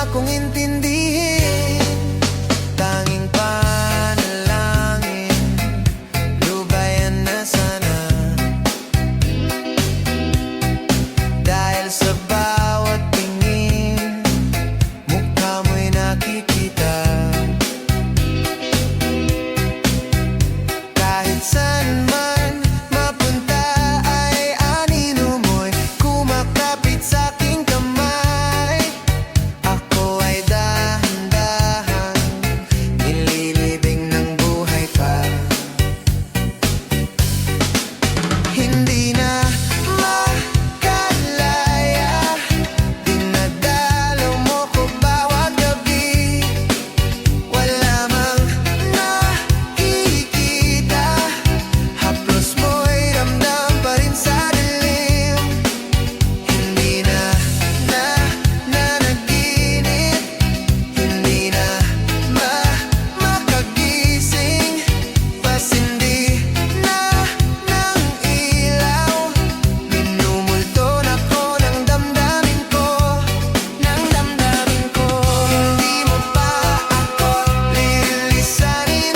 akong intindihin. Tanging panalangin, lubayan na sana. Dahil sa bawat tingin, mukha mo'y nakikita. Kahit saan man mapunta ay anino mo'y kumakapit sa'king kamay. Ako ay dahan-dahan nililibing ng buhay pa. Hindi na makalaya, dinadalaw mo ko bawat gabi. Wala mang nakikita, haplos mo'y ramdam pa rin sa dilim. Hindi na nanaginip, hindi na makagising, pasindi na ng ilaw. Minumulto na ko ng damdamin ko, ng damdamin ko. Hindi mo pa ako lilisanin,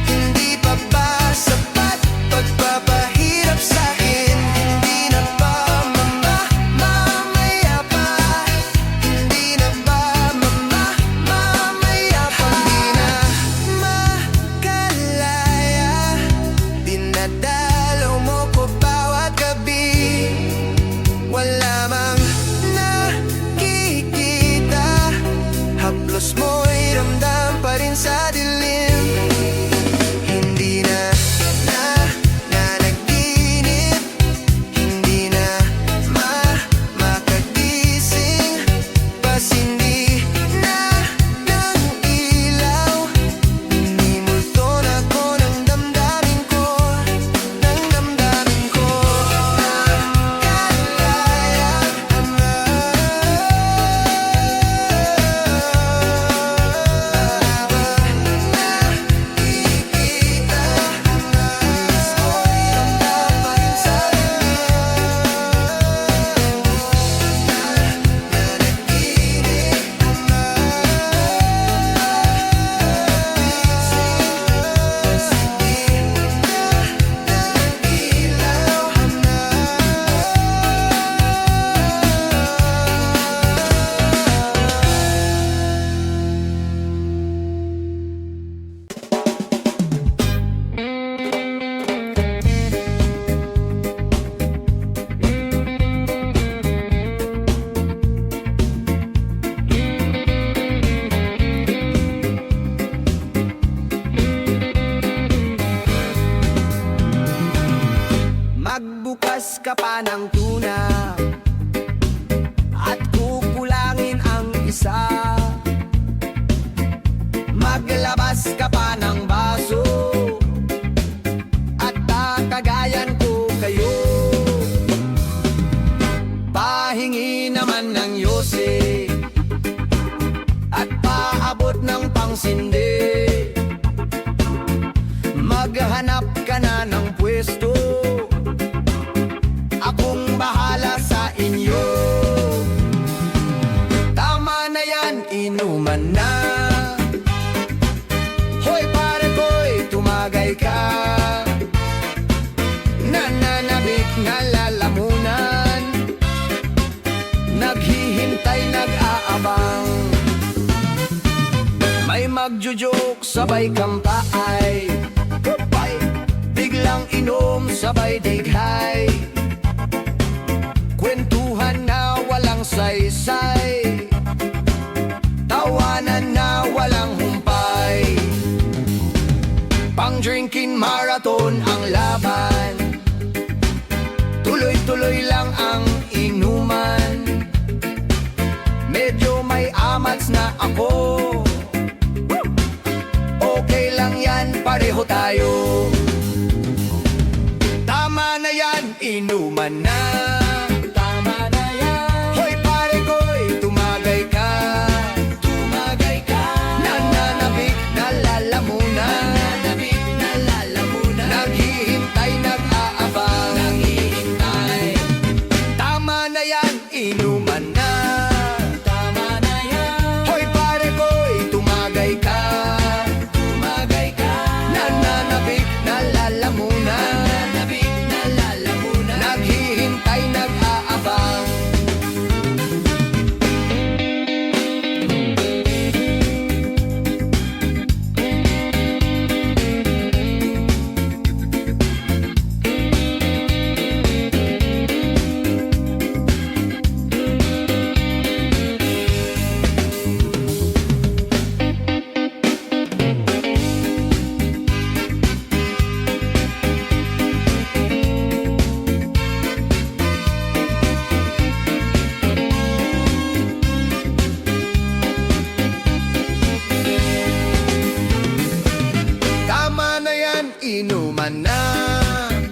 hindi pa ba sapat pagpapahirap sa'kin? Hindi na ba mamamaya pa? Hindi na ba mamamaya pa? Hindi na makalaya, dinadalaw mo ko bawat gabi. Wala mang nakikita, haplos mo'y ramdam pa rin sa dilim. Hindi na nanaginip, hindi na makagising, pasindi na ng ilaw. Minimulto na ko ng damdamin ko, ng damdamin ko. Nakalaya nakikita, haplos mo'y ramdam pa rin sa magbukas ka pa ng tuna at kukulangin ang isa. Maglabas ka pa ng baso at kakagayan ko kayo. Pahingi naman ng yosi at paabot ng pangsindi. Maghanap ka na ng pwesto, akong bahala sa inyo. Tama na yan, inuman na. Hoy pare ko'y tumagay ka, nananabik na lalamunan, naghihintay, nag-aabang. May magjo-joke, sabay kampay, biglang inom, sabay dighay, kwentuhan na walang saysay, tawanan na walang humpay. Pang-drinking marathon ang laban, tuloy-tuloy lang ang inuman. Medyo may amats na ako, okay lang yan, pareho tayo. Tama na yan, inuman na. Tama na yan. Hoy pare ko'y tumagay ka, tumagay ka. Nananabik na lalamunan, nananabik na lalamunan. Naghihintay, nag-aabang, naghihintay. Tama na yan, inuman na. Tama na yan. yan, inuman na.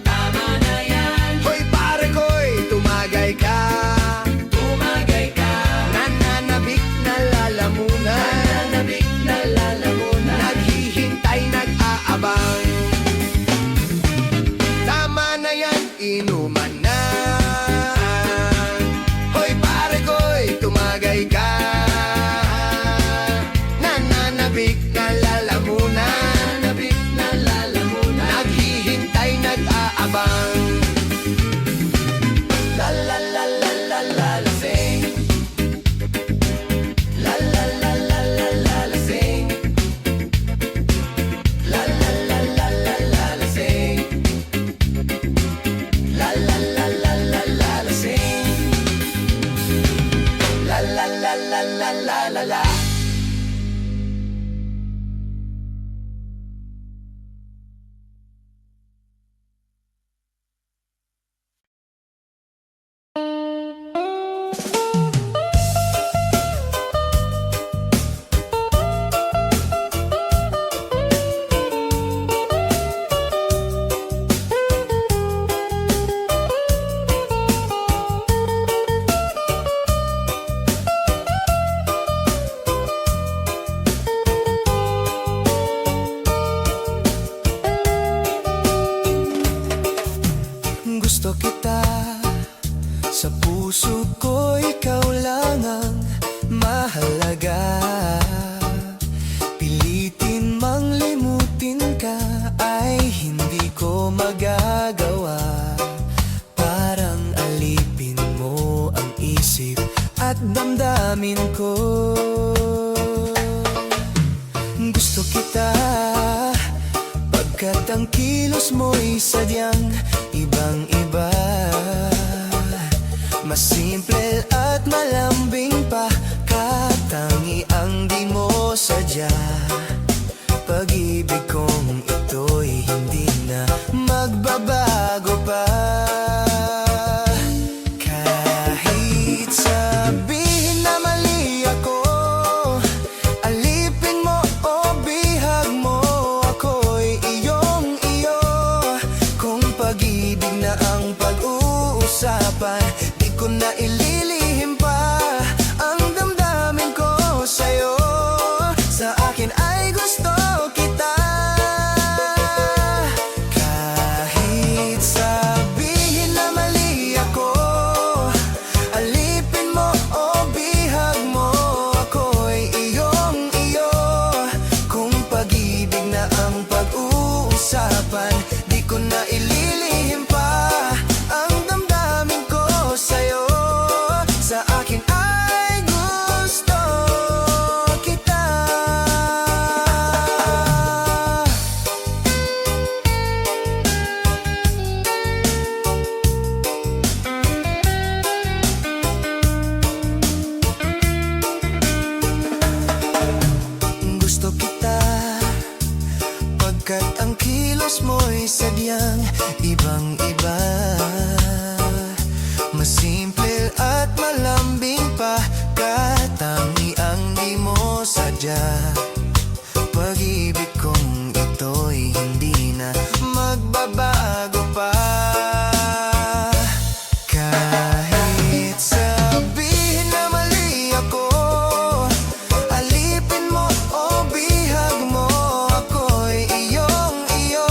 Tama na yan. Hoy pare ko'y tumagay ka. Tumagay ka. Nananabik na lalamunan. Nananabik na lalamunan. Naghihintay, nag-aabang. Tama na yan, inuman na. Hoy pare ko'y tumagay ka. Nananabik na lalamunan. Nananabik na lalamunan. Naghihintay, nag-aabang. La la la la la la la sing. La la la la la la la sing. La la la la la la la sing. La la la la la la la sing. La la la la la la la la. Gusto kita, sa puso ko ikaw lang ang mahalaga. Pilitin mang limutin ka ay hindi ko magagawa. Parang alipin mo ang isip at damdamin ko. Gusto kita, pagkat ang kilos mo'y sadyang ibang-iba. Mas simple at malambing pa, katangi ang di mo sadya. Pag-ibig kong ito'y hindi na magbabago pa. Kahit sabihin na mali ako, alipin mo o bihag mo, ako'y iyong-iyo. Kung pag-ibig na ang pag-uusapan, di ko na ililihim pa ang damdamin ko sa'yo. Sa akin ay gusto kita. Kahit sabihin na mali ako, alipin mo o bihag mo, ako'y iyong-iyo. Kung pag-ibig na ang pag-uusapan, di ko na ililihim pa ang damdamin ko sa'yo. Sa akin ay gusto kita. Gusto kita, pagkat ang kilos mo'y sadyang ibang-iba. Mas simple at malambing pa, katangi ang di mo sadya. Pag-ibig kong ito'y hindi na magbabago pa. Kahit sabihin na mali ako, alipin mo o bihag mo, ako'y iyong-iyo.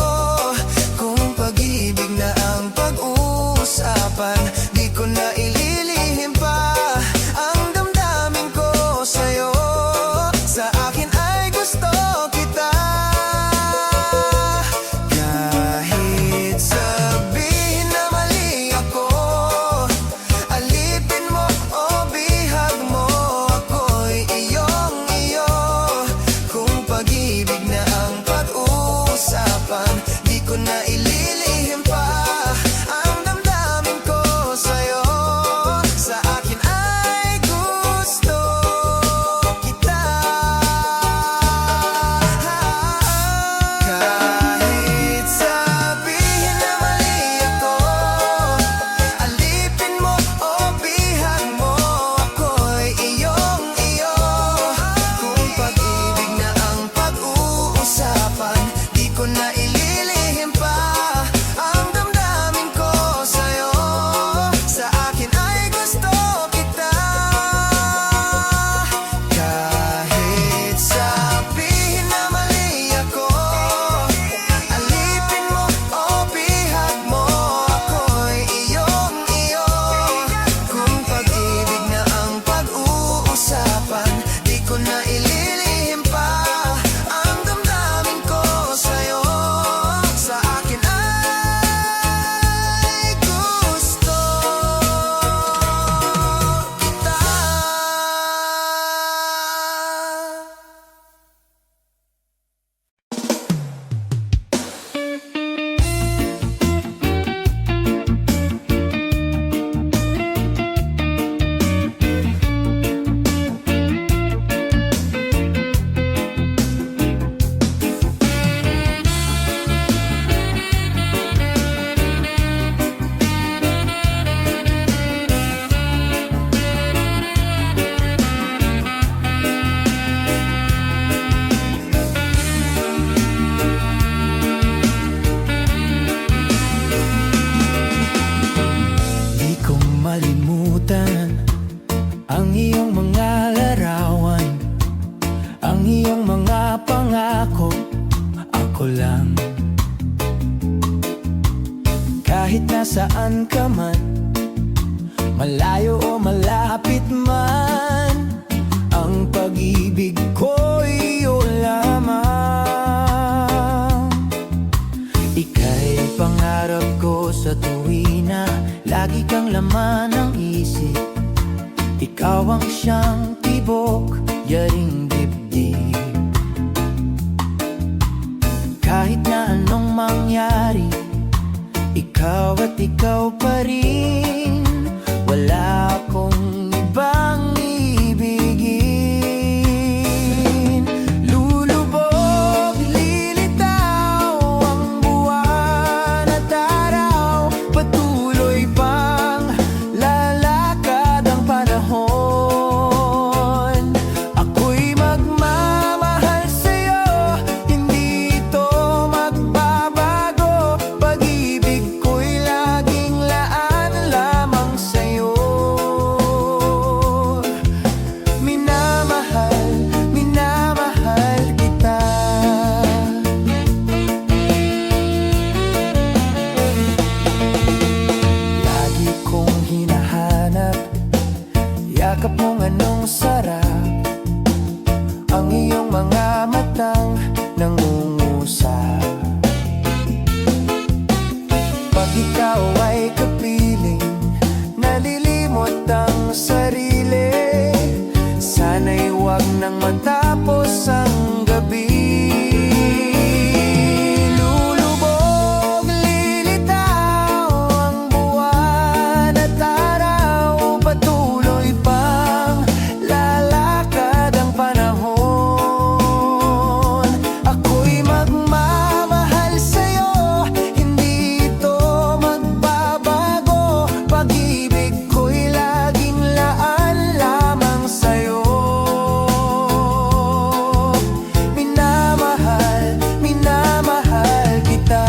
Kung pag-ibig na ang pag-uusapan, di ko na ililihim pa ang damdamin ko sa'yo. Sa akin ay gusto kita. Kahit sabihin na mali ako, alipin mo o bihag mo, ako'y iyong-iyo. Kung pag-ibig na ang pag-uusapan, di ko na ililihim pa ang damdamin ko sa'yo. Sa akin ay gusto kita. Kahit sabihin na mali ako, alipin mo o bihag mo, ako'y iyong-iyo. Kung pag-ibig na ang pag-uusapan, di ko na ililihim ako lang. Kahit nasaan ka man, malayo o malapit man, ang pag-ibig ko'y iyo lamang. Ika'y pangarap ko sa tuwina, lagi kang laman ng isip. Ikaw ang siyang tibok, yaring dibdib. Kahit na anong mangyari, ikaw at ikaw pa rin. Wala akong ibang ibigin. Lulubog, lilitaw ang buwan at araw, patuloy pang lalakad ang panahon. Ako'y magmamahal sa'yo, hindi ito magbabago. Pag-ibig ko'y laging laan lamang sa'yo. Minamahal, minamahal kita. Lagi kong hinahanap yakap mong anong sarap, ang iyong mga matang nangungusap. Pag ikaw ay kapiling, nalilimot ang sarili. Sana'y huwag nang matapos ang gabi. Lulubog, lilitaw ang buwan at araw, patuloy pang lalakad ang panahon. Ako'y magmamahal sa'yo, hindi ito magbabago. Pag-ibig ko'y laging laan lamang sa'yo. Minamahal, minamahal kita.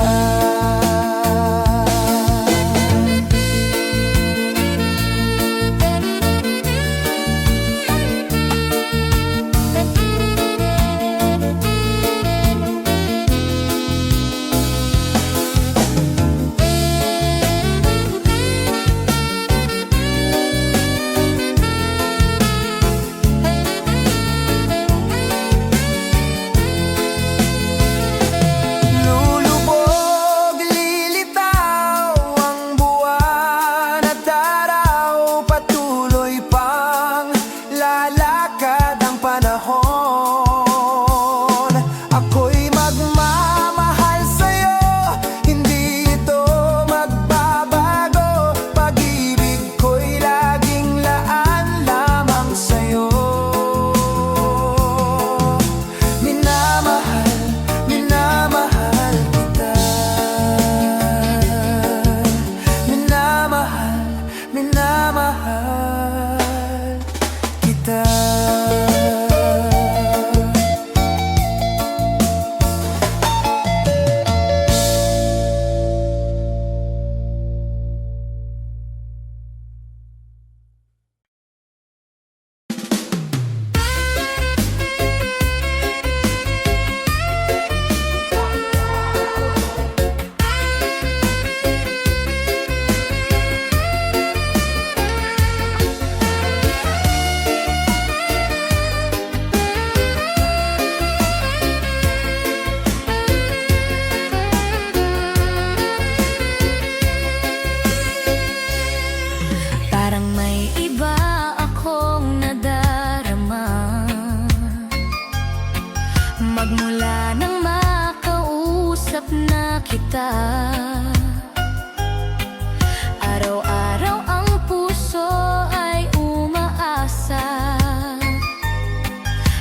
Lulubog, lilitaw ang buwan at araw, patuloy pang lalakad ang panahon. Ako'y magmamahal sa'yo, hindi ito magbabago. Pag-ibig ko'y laging laan lamang sa'yo. Minamahal, minamahal kita. Minamahal, minamahal kita. Parang may iba akong nadarama, magmula nang makausap na kita. Araw-araw ang puso ay umaasa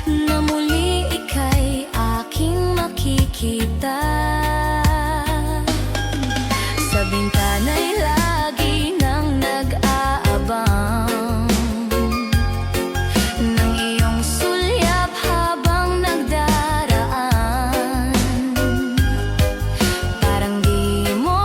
na muli ika'y aking makikita. Sa bintana'y lagi nang nag-aabang ng iyong sulyap habang nagdaraan. Parang di mo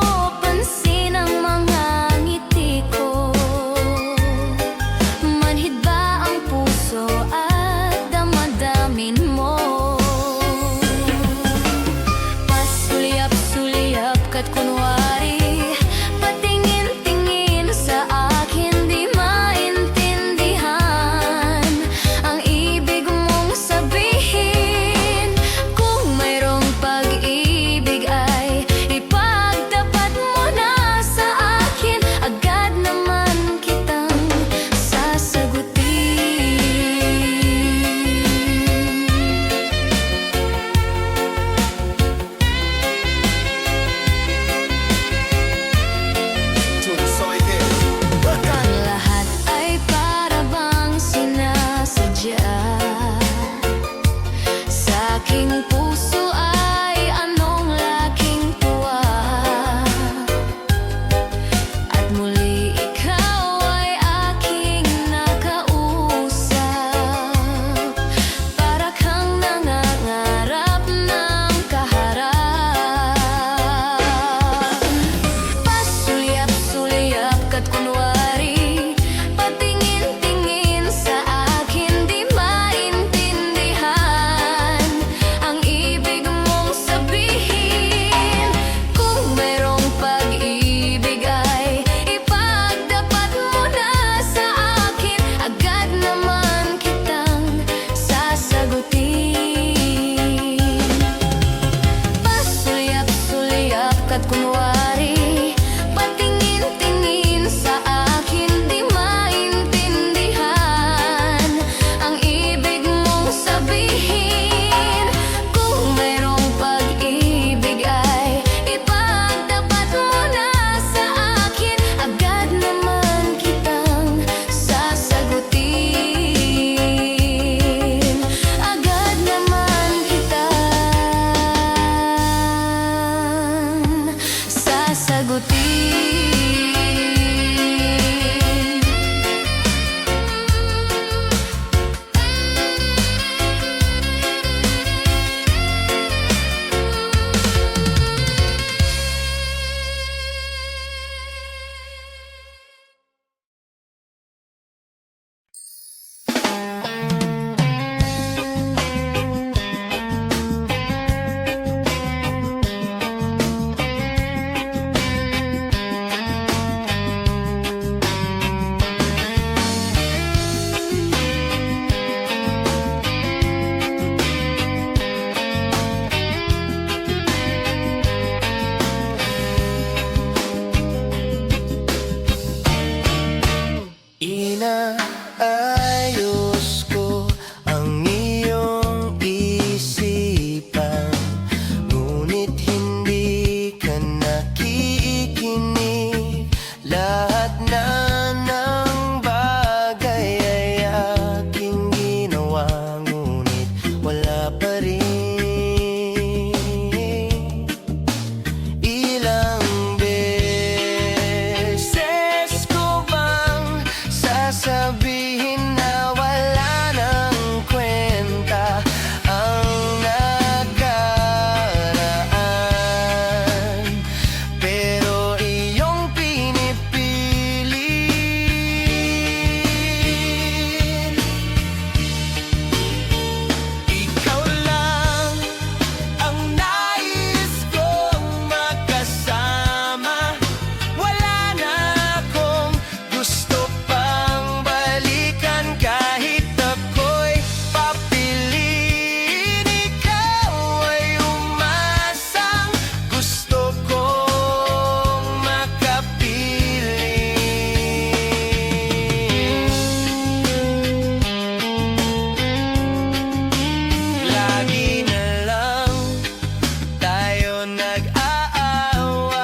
nag-aaway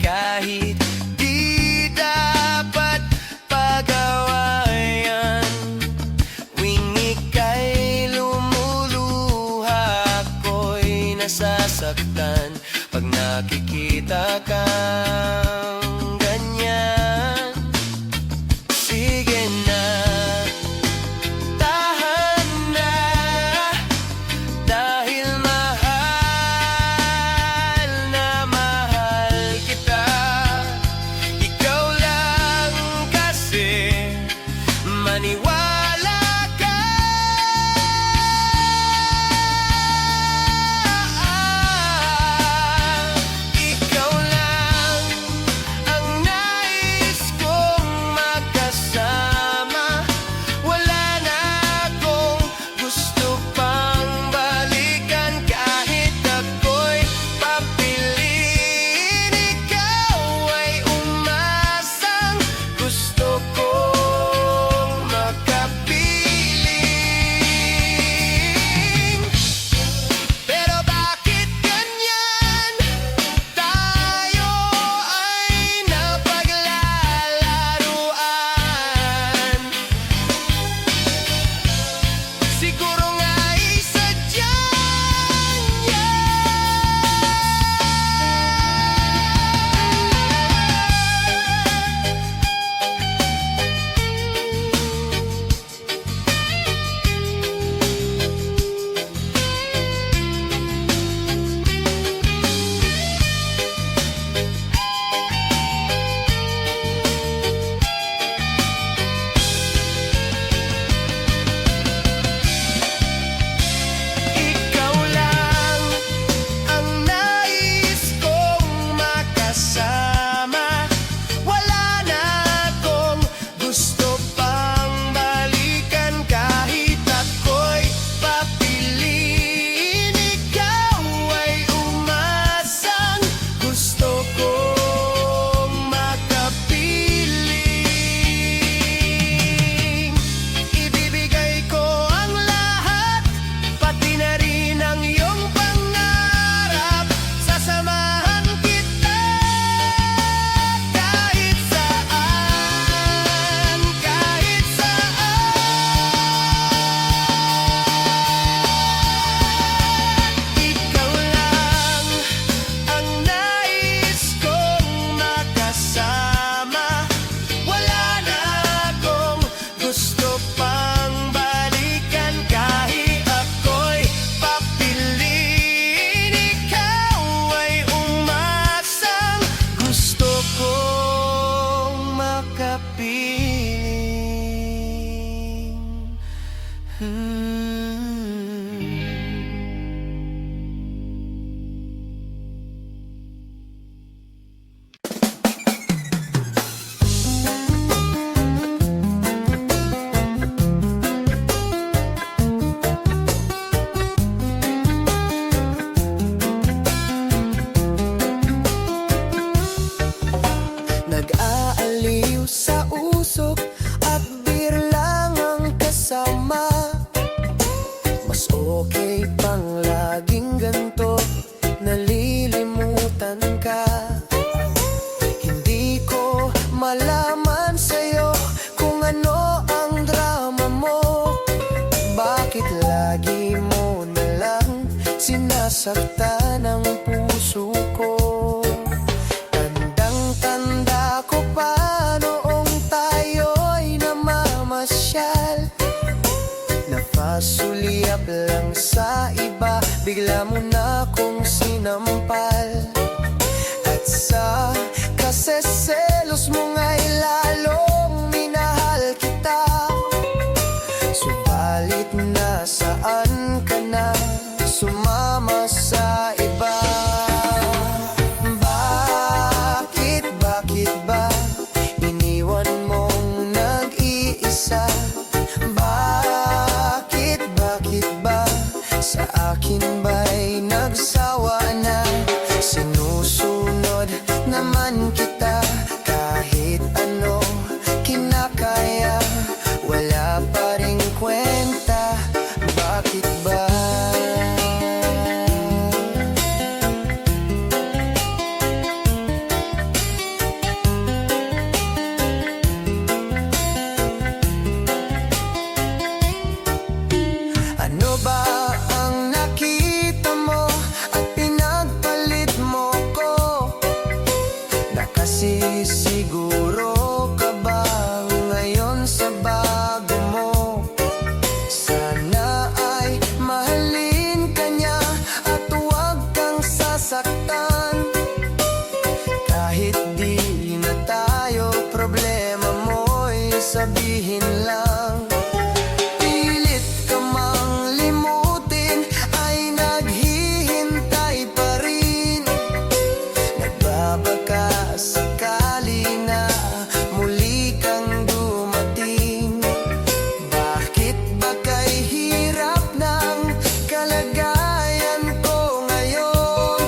kahit di dapat pag-awayan. Tuwing ika'y lumuluha, ako'y nasasaktan pag nakikita kang ganyan. Sige na, tahan na, dahil mahal na mahal kita. Ikaw lang kasi, maniwala ka. Ikaw lang ang nais kong makasama. Wala na akong gusto pang balikan kahit ako'y papiliin. Ikaw ay umasang gusto kong makapiling. Pero bakit ganyan? Tayo ay napaglalaruan. Siguro nga'y sadya niya. Ikaw lang ang nais kong makasama. Wala na akong gusto pang balikan kahit ako'y papiliin. Ikaw ay umasang gusto kong makapiling. Ibibigay ko ang lahat, pati na rin ang iyong pangarap. Sasamahan kita kahit saan, kahit saan. Ikaw lang ang nais kong makasama. Wala na akong gusto pang balikan kahit ako'y papiliin. Ikaw ay umasang gusto kong makapiling. Nag-aaliw sa usok at beer lang ang kasama. Mas okay pang laging ganto, nalilimutan ka. Hindi ko malaman sa'yo kung ano ang drama mo. Bakit lagi mo na lang sinasaktan ang puso ko? Tandang-tanda ko pa noong tayo'y namamasyal. Napasulyap lang sa iba, bigla mo na kong sinampal. At sa kaseselos mo nga'y lalong minahal kita. Subalit nasaan ka na, sumama sa iba? Bakit ba iniwan mong nag-iisa? Bakit ba sa akin ba'y nagsawa na? Sinusunod naman kita kahit nasaktan. Kahit di na tayo, problema mo'y sabihin lang. Pilit ka mang limutin, ay naghihintay pa rin. Nagbabaka sakali na muli kang dumating. Bakit ba kay hirap ng kalagayan ko ngayon?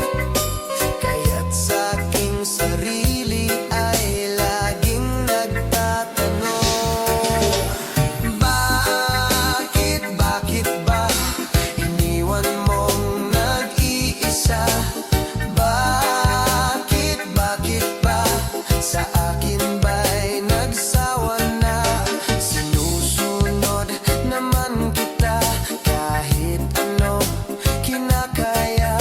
Kaya't sa aking sarili ay laging nagtatanong, bakit ba iniwan mong nag-iisa? Bakit ba sa akin ba'y nagsawa na? Sinusunod naman kita kahit ano kinakaya,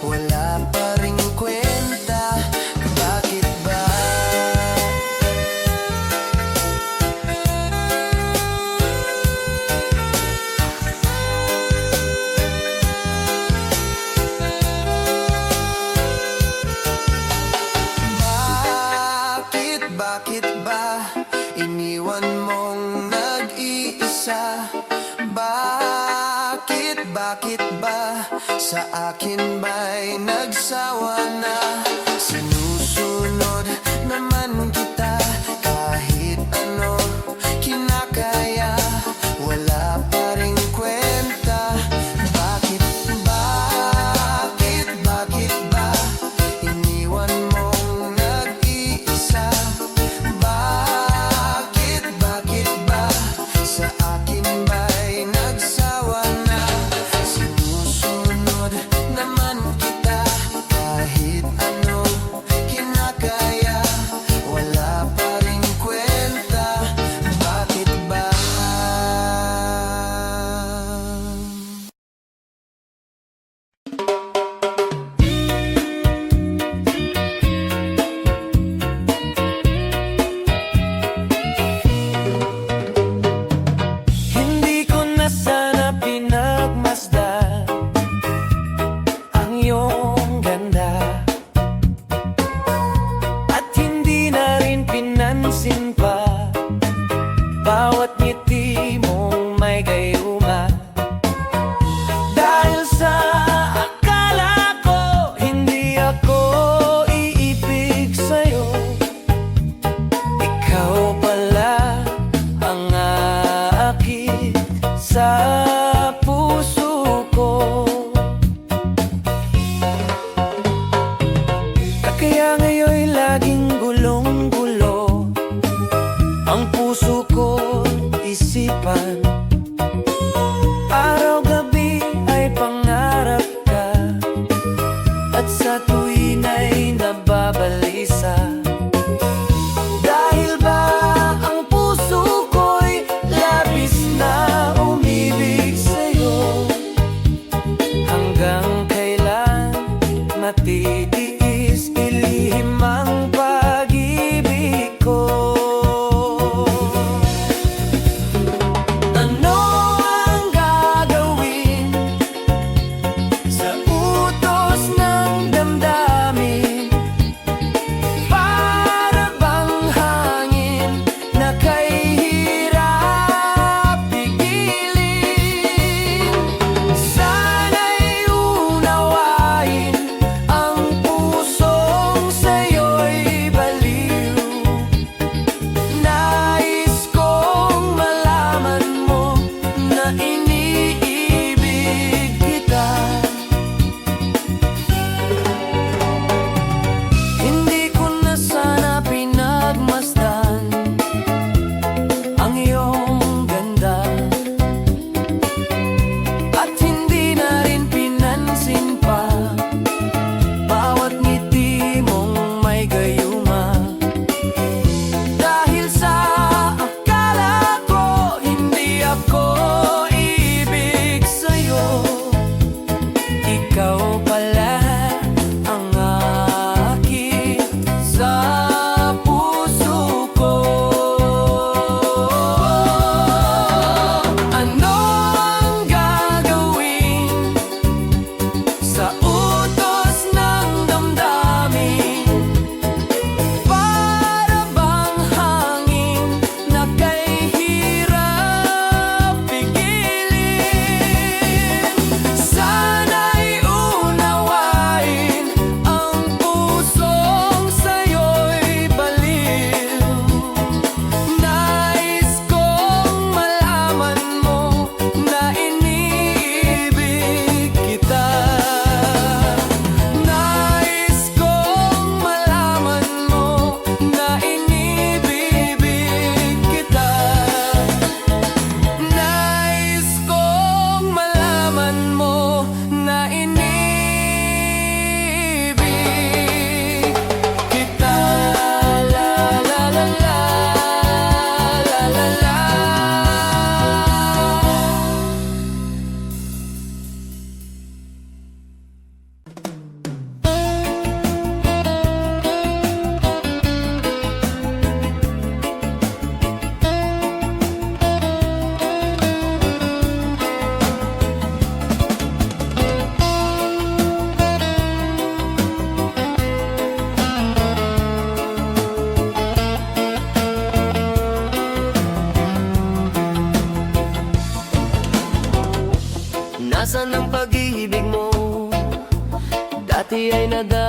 wala pa ring kwenta. Bakit ba? Bakit ba iniwan mong nag-iisa? Bakit ba sa akin ba'y nagsawa na? Sinusunod naman kita kahit ano kinakaya, wala pa ring kwenta. Bakit ba iniwan mong nag-iisa? Bakit ba sa akin ba'y nagsawa na? Sinusunod naman kita kahit ano kinakaya, wala pa ring kwenta. Bakit ba? Hindi ko na sana pinagmasdan ang iyong ganda, at hindi na rin pinansin pa bawat ngiti mong may gayuma. Dahil sa akala ko hindi ako iibig sa'yo, ikaw pala ang aakit sa puso ko. Kaya ngayon'y laging gulong-gulo ang puso ko, isipan. Araw-gabi ay pangarap ka, at sa tuwin ay nababalisa. Dahil ba ang puso ko'y labis na umibig sa'yo? Hanggang kailan matitiis ilihim ang pag-ibig ko? Ano ang gagawin sa utos ng damdamin? Para bang hangin na kay hirap pigilin? Sana'y unawain ang puso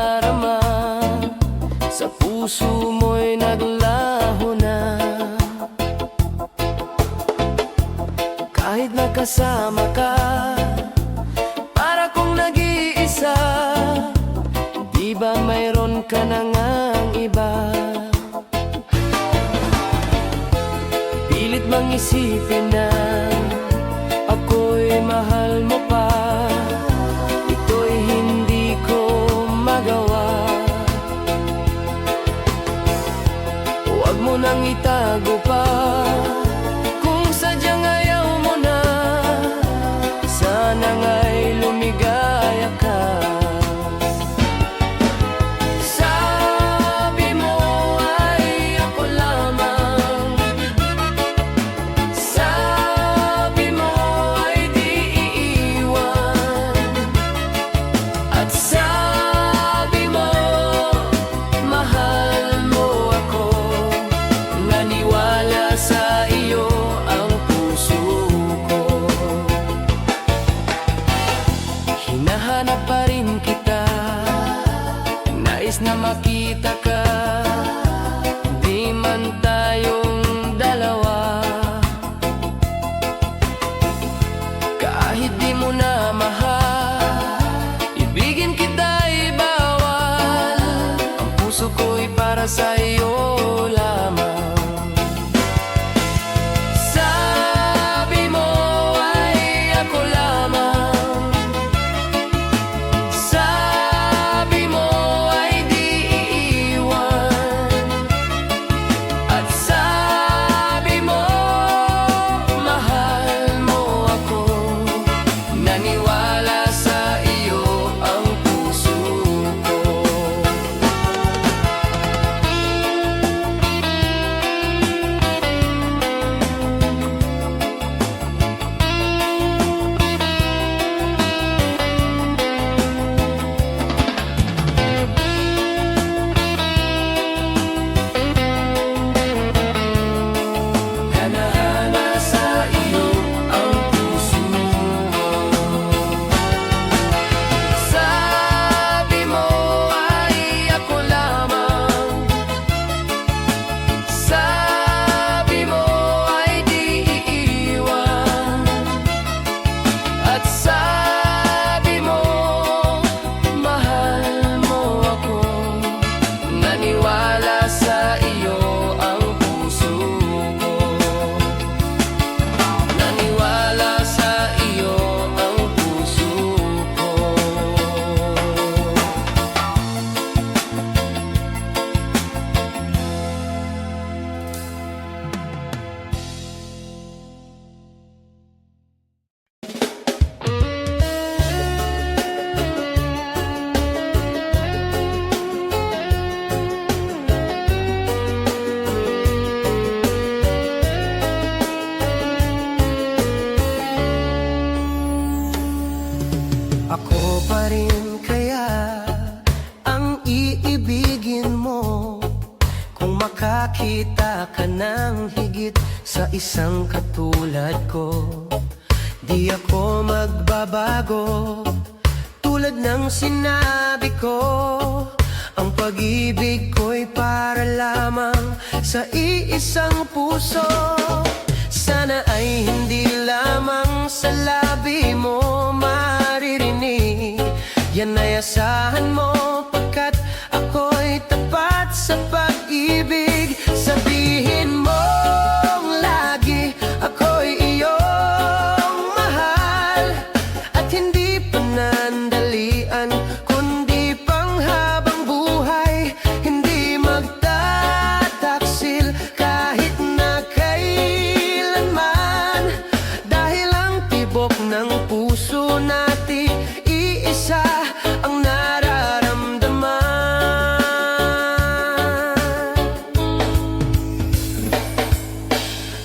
nadarama sa puso mo'y naglaho na. Kahit nakasama ka, para kong nag-iisa. Di ba mayroon ka na ngang iba? Pilit mang isipin na ako'y mahal mo pa. Ito'y hindi ko magawa. Huwag mo nang itago pa kung sadyang ayaw mo na. Sana nga'y lumigaya ka. Sabi mo ay ako lamang. Sabi mo ay di iiwan. At sabi mo mahal mo ako. Naniwala sa iyo ang puso ko. Hinahanap pa rin kita, nais na makita ka. Di man tayong dalawa, kahit di mo na mahal, ibigin kita'y bawal. Ang puso ko'y para sa iyo lamang. Sabi mo ay ako lamang. Sabi mo ay di iiwan. At sabi mo mahal mo ako. Naniwala sa iyo ang puso ko. Hanahana sa iyo ang puso ko. Sabi mo ay ako lamang. Sabi mo ay di iiwan. At sabi mo mahal mo ako. Naniwala sa iyo ang puso ko. Naniwala sa iyo ang puso ko. Ako pa rin kaya ang iibigin mo kung makakita ka ng higit sa isang katulad ko. Di ako magbabago, tulad ng sinabi ko. Ang pag-ibig ko'y para lamang sa iisang puso. Sana ay hindi lamang sa labi mo maririnig. Yan ay asahan mo, pagkat ako'y tapat sa pag-ibig. Sabihin mo lagi ako'y iyong mahal, at hindi panandalian, kundi panghabang buhay. Hindi magtataksil kahit na kailanman, dahil ang tibok ng puso natin iisa ang nararamdaman.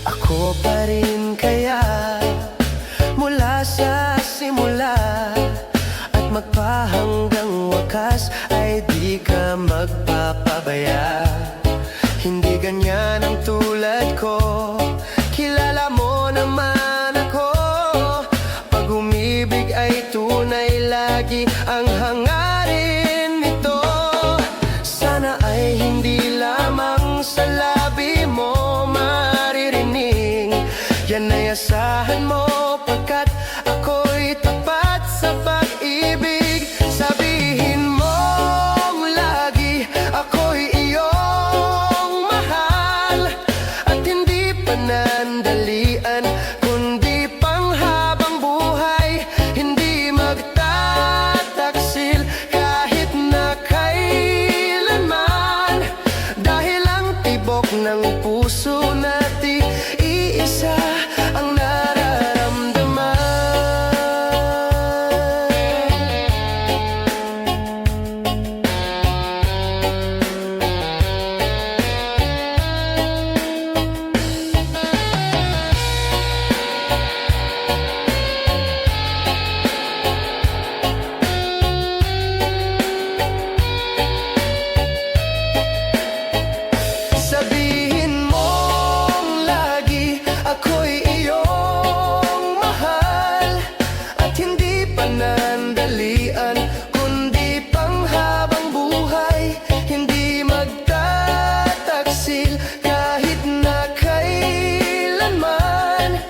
Ako pa rin kaya mula sa simula at magpahanggang wakas ay di ka magpapabaya. Hindi ganyan ang tulad ko, kilala mo naman ako. Pag umibig ay tunay, lagi ang hangarin nito. tulad mo, pagkat ako'y tapat sa pag-ibig. Sabihin mong lagi ako'y iyong mahal, at hindi panandalian kundi panghabang buhay. Hindi magtataksil kahit na kailanman, dahil ang tibok ng puso natin iisa ang nararamdaman. Sabihin mong lagi ako'y iyong mahal, at hindi panandalian kundi panghabang buhay. Hindi magtataksil kahit na kailanman,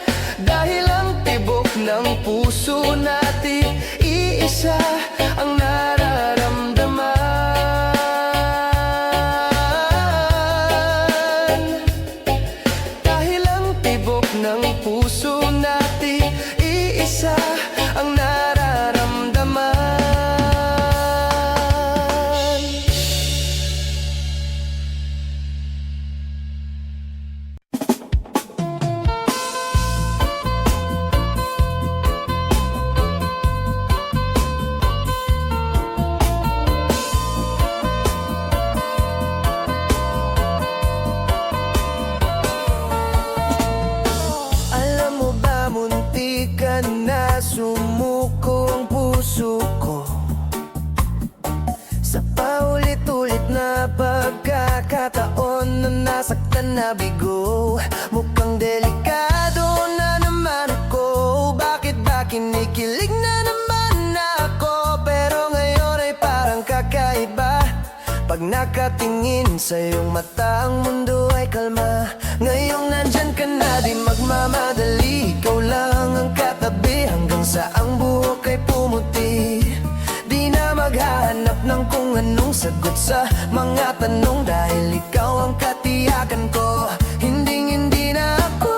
dahil ang tibok ng puso natin iisa ang nararamdaman. Dahil ang tibok ng puso natin iisa ang nararamdaman. Alam mo ba, muntikan na sumuko ang puso ko sa paulit-ulit na pagkakataon na nasaktan na bigo. Mukhang delikado na naman ako, bakit ba kinikilig na naman ako? Pero ngayon ay parang kakaiba, pag nakatingin sa iyong mata ang mundo ay kalma. Ngayong nandyan ka na, di magmamadali, ikaw lang ang katabi hanggang sa ang buhok ay pumuti. Di na maghahanap ng kung anong sagot sa mga tanong, dahil ikaw ang katiyakan ko. Hindi na ako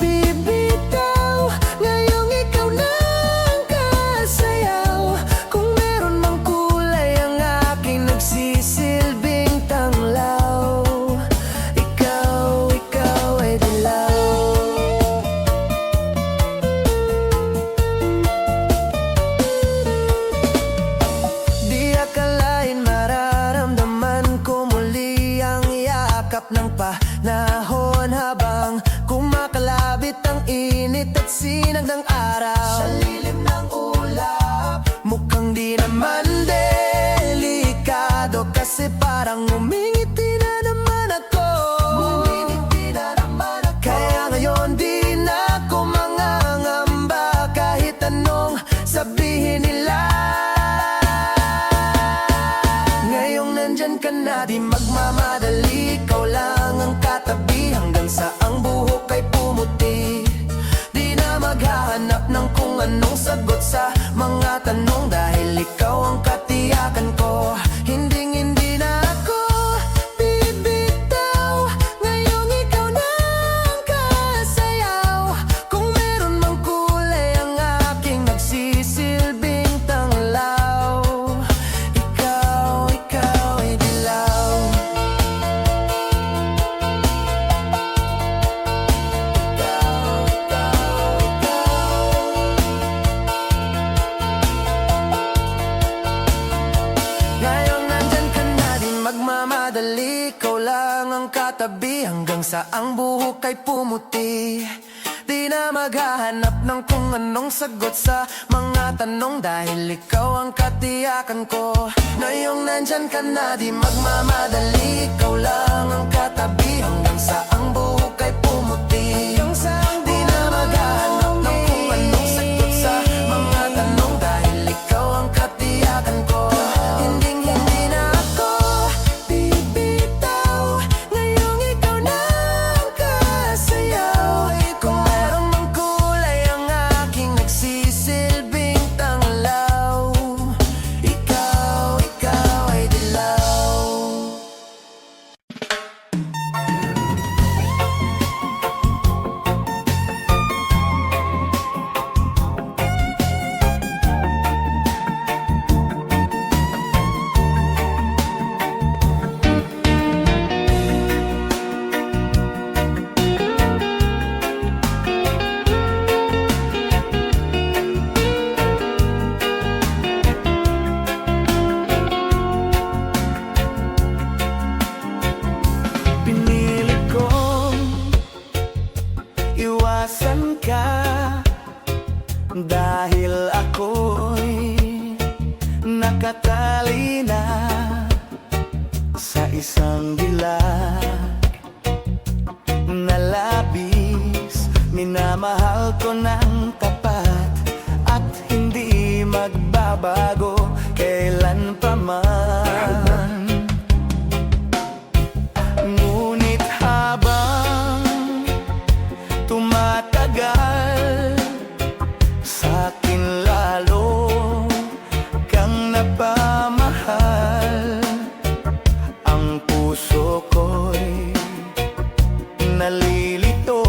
bibitaw, ngayong ikaw na ang kasayaw. Kung meron mang kulay ang aking nagsisilbing tanglaw, ikaw ay dilaw. Di akalain mararamdaman ko muli ang yakap ng panahon, habang kumakalabit ang init at sinag ng araw sa lilim ng ulap. Mukhang di naman delikado, kasi parang umingiti na naman ako. Kaya ngayon di na ako mangangamba, kahit anong sabihin nila. Ngayong nandyan ka na, di magmamadali, ikaw lang ang katabi hanggang sa ang buhok ay pumuti. Di na maghahanap ng kung anong sagot sa mga tanong, dahil ikaw ang katiyakan ko. Hindi na ako bibitaw, ngayong ikaw na ang kasayaw. Kung meron mang kulay ang aking nagsisilbing tanglaw, ikaw ay dilaw. Ngayon nandyan ka na, di magmamadali, ikaw lang ang katabi hanggang sa ang buhok ay pumuti. Di na maghahanap ng kung anong sagot sa mga tanong, dahil ikaw ang katiyakan ko. Ngayong nandyan ka na, di magmamadali, ikaw lang ang katabi hanggang sa ang buhok ay pumuti. Di na maghahanap ng kung anong sagot sa mga tanong, dahil ikaw ang katiyakan ko. Hindi na ako bibitaw, ngayong ikaw na ang kasayaw. Kung meron mang kulay Dahil ako'y nakatali na sa isang dilag na labis, minamahal ko ng tapat at hindi magbabago kailan pa man. Ngunit habang tumatagal, sa'kin lalo kang napamahal. Ang puso ko'y nalilito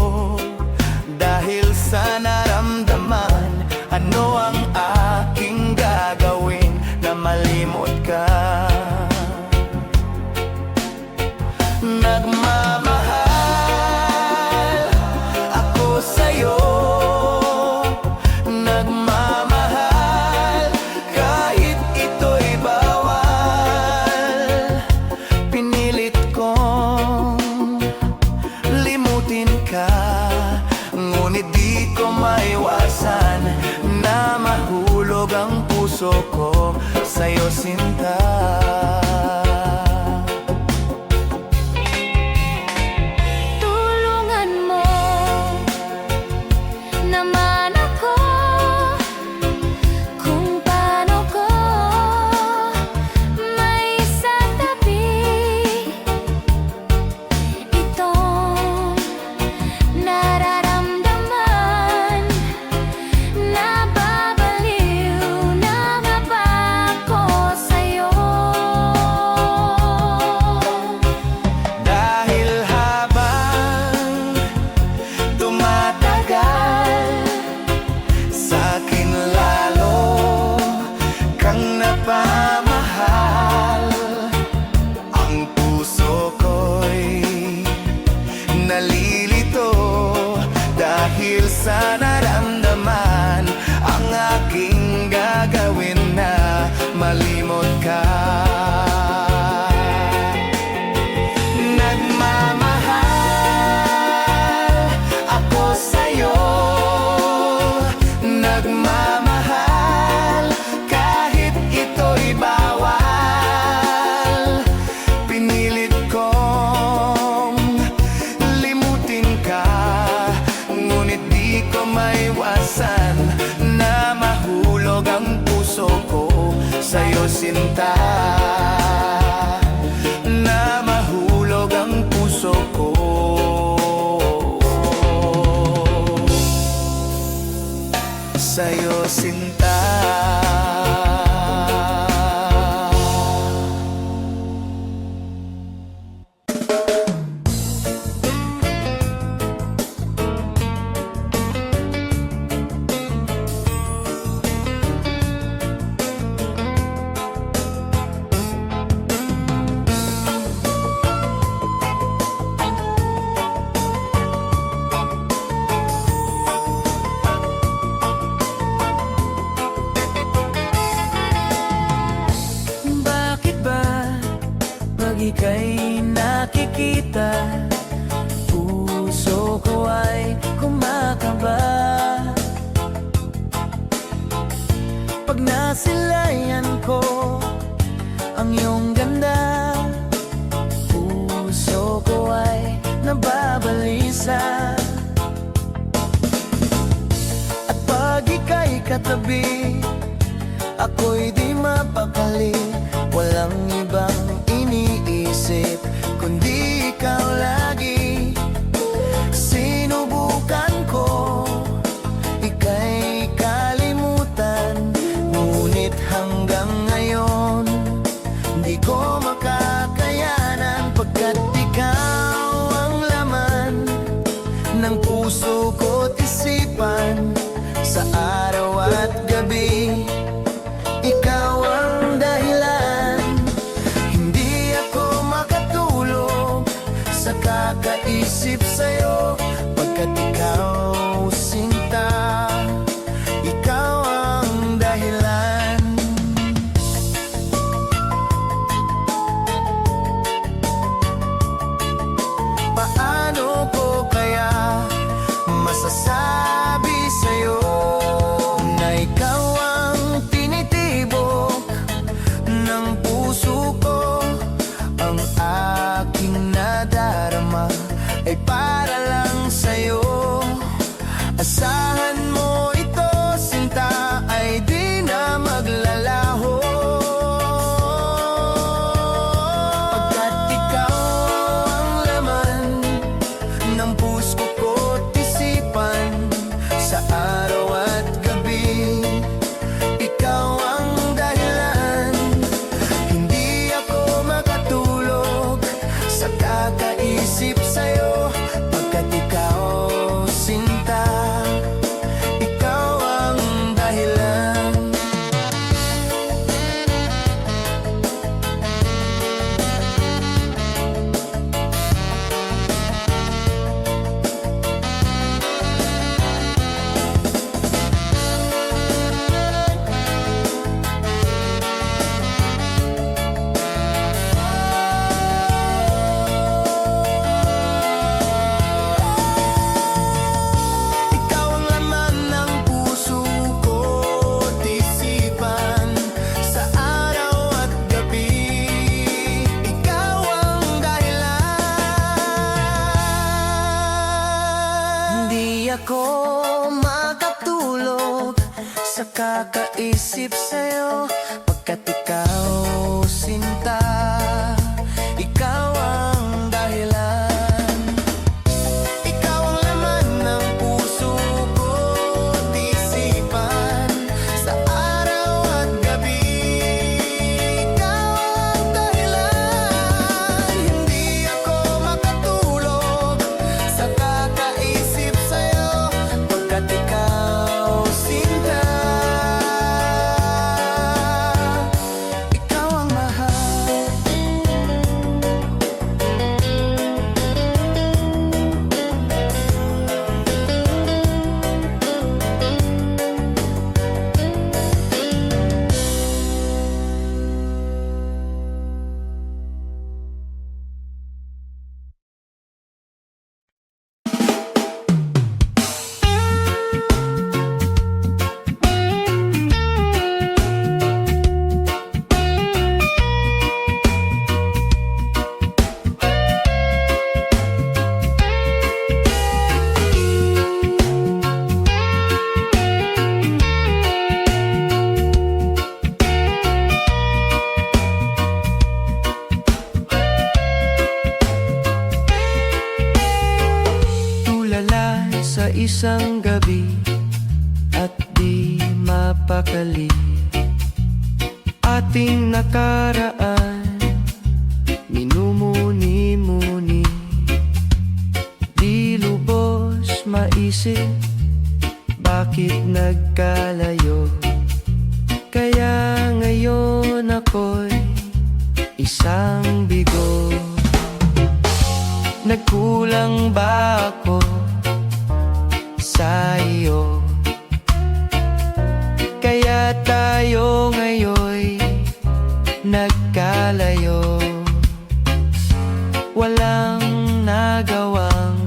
dahil sa naramdaman. Ano ang aking gagawin na malimot ka? Nagmamahal ako sa'yo, nagmamahal kahit ito'y bawal. Pinilit kong limutin ka, ngunit di ko maiwasan na mahulog ang puso ko sa'yo, sinta. Tulungan mo naman ako kung paano ko may satabi itong nararamdaman. Nababaliw na nga ba ako sa'yo? Dahil habang tumatagal, sa'kin lalo kang napamahal. Ang puso ko'y nalilito dahil sa naramdaman. Ang aking gagawin na malimot ka. Nagmamahal ako sa'yo, nagmamahal kahit ito'y bawal. Pinilit kong limutin ka, ngunit di ko maiwasan na mahulog ang puso ko sa'yo, sinta. Na mahulog ang puso ko sa'yo, sinta. Bakit ba pag ika'y nakikita, puso ko ay kumakaba? Pag nasilayan ko ang iyong ganda, puso ko ay nababalisa. At pag ika'y katabi, ako'y di mapakali. Walang ibang iniisip kundi ikaw lagi. Sinubukan ko ika'y kalimutan, ngunit hanggang ngayon di ko makakayanan. Pagkat ikaw ang laman ng puso ko't isipan, sa araw at gabi ikaw ang dahilan. Hindi ako makatulog sa kakaisip sa'yo, pagkat ikaw, sinta, ikaw ang dahilan. Paano ko kaya masasabi sa'yo kakaisip sa'yo pagkat ikaw, sinta, ikaw ang dahilan. Ikaw ang laman ng puso ko't isipan sa araw at gabi. Ikaw ang dahilan. Hindi ako makatulog sa kakaisip sa'yo pagkat ikaw, sinta, ikaw ang mahal. Tulala sa isang gabi at di mapakali, ating nakaraan minumuni-muni. Di lubos maisip bakit nagkalayo, kaya ngayon ako'y isang bigo. Nagkulang ba ako sa iyo? Kaya tayo ngayon'y nagkalayo. Walang nagawang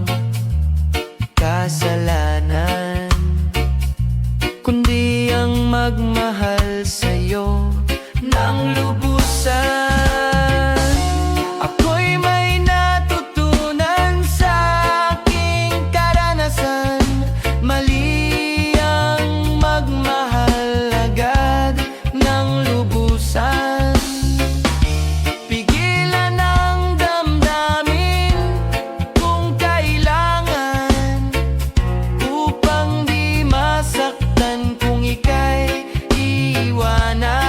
kasalanan, kundi ang magmahal sa'yo ng lubusan. Ako'y may natutunan sa aking karanasan. Mali ang magmahal agad ng lubusan. Pigilan ang damdamin kung kailangan, upang di masaktan kung ika'y iiwanan.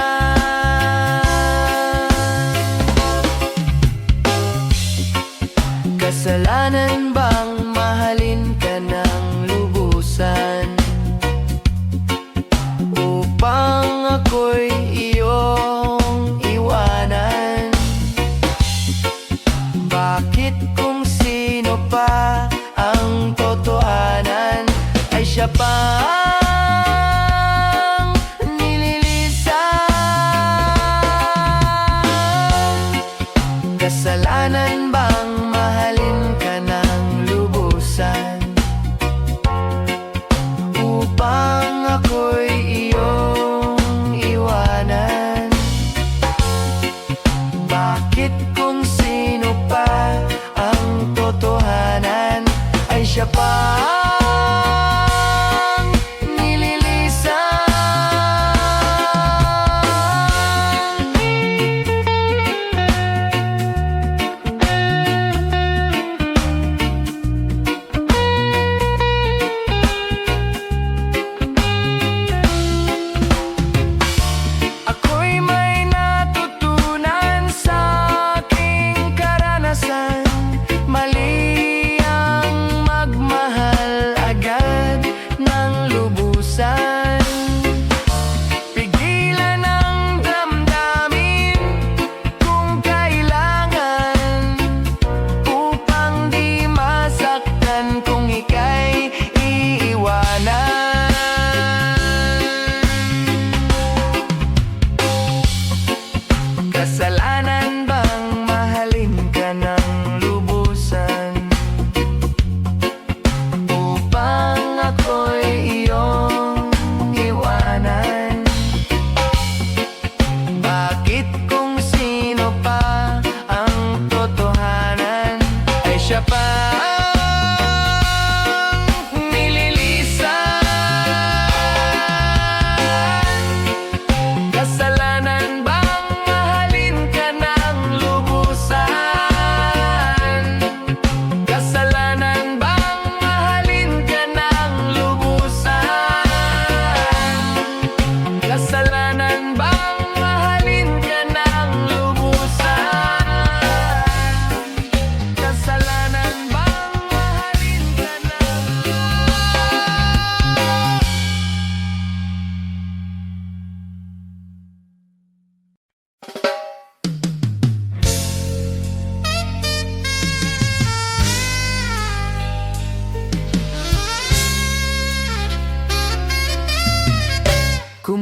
Kasalanan bang mahalin ka ng lubusan, upang ako'y iyong iwanan? Bakit kung sino pa ang totohanan ay siya pa ang nililisan? Kasalanan bang mahalin ka ng lubusan, upang ako'y iyong iwanan? Bakit kung sino pa ang totohanan ay siya pa ang nililisan? Ako'y may natutunan sa aking karanasan. Mali ang magmahal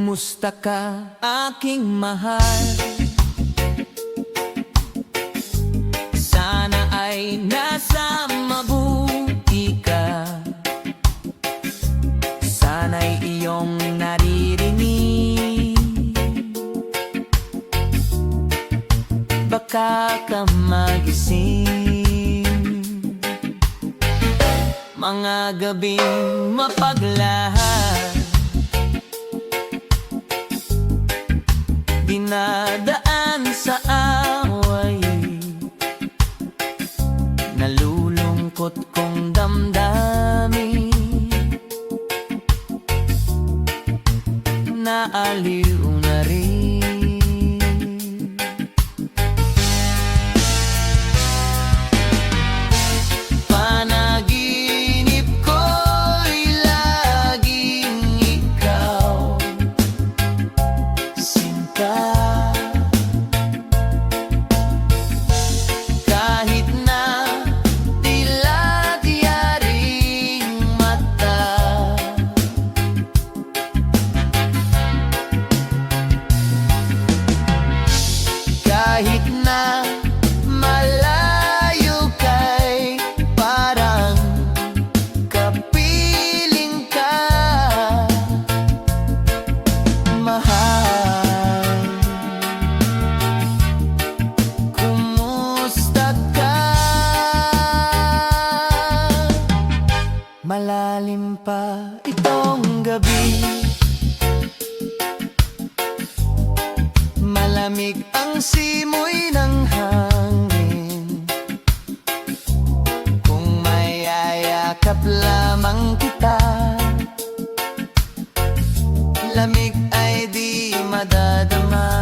Kumusta ka, aking mahal? Sana ay nasa mabuti ka. Sana'y iyong naririnig. Baka ka magising mga gabing mapaglahad, dinadaan sa away, nalulungkot kong damdamin, naaliw na rin. Panaginip ko'y laging ikaw, sinta. Kahit na tila tiyaring mata, kahit na malayo kay parang kapiling ka, mahal. Kumusta ka? Malalim pa itong gabi, malamig ang simoy ng hangin. Kung mayayakap lamang kita, lamig ay di madadama.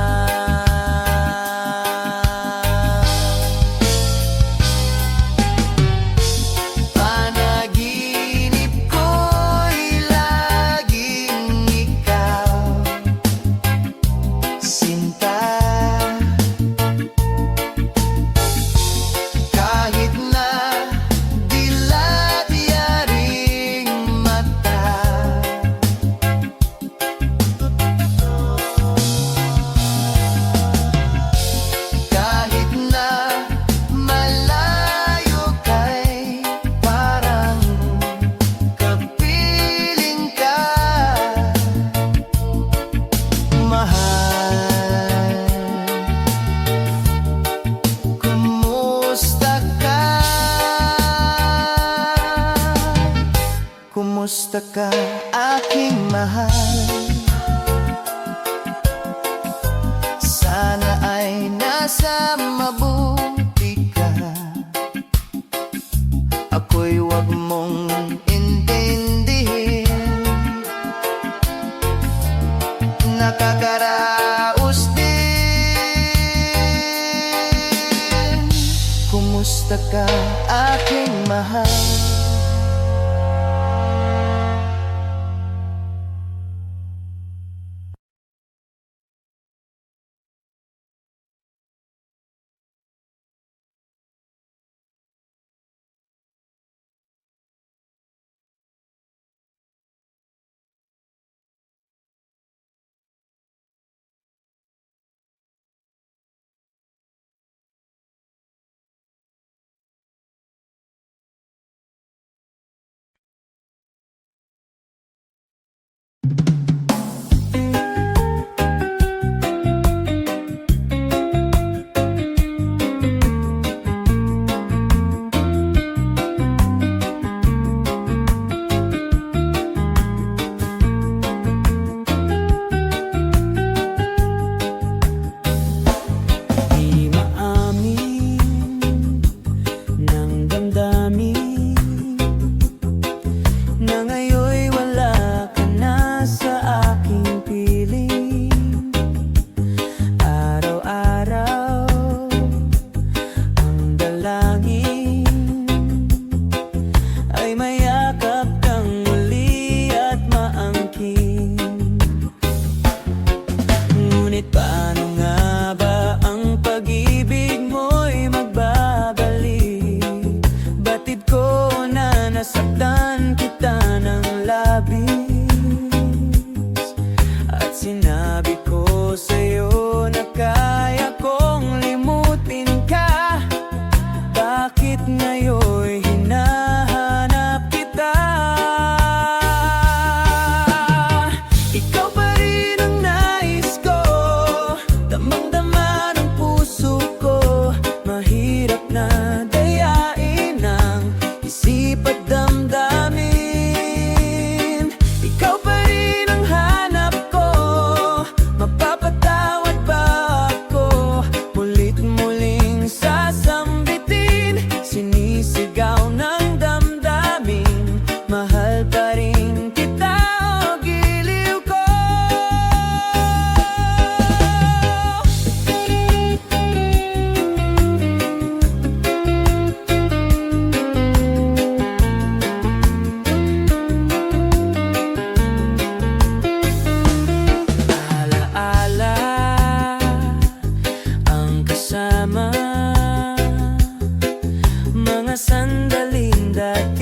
Panaginip ko'y laging ikaw, sinta. Kahit na dilat yaring mata, kahit na malayo kay parang kapiling ka, mahal. Kumusta ka? Kumusta ka, aking mahal? Sana ay nasa mabuti ka. Ako'y wag mong intindihin, nakakaraos din. Kumusta ka, aking mahal? sandaling dati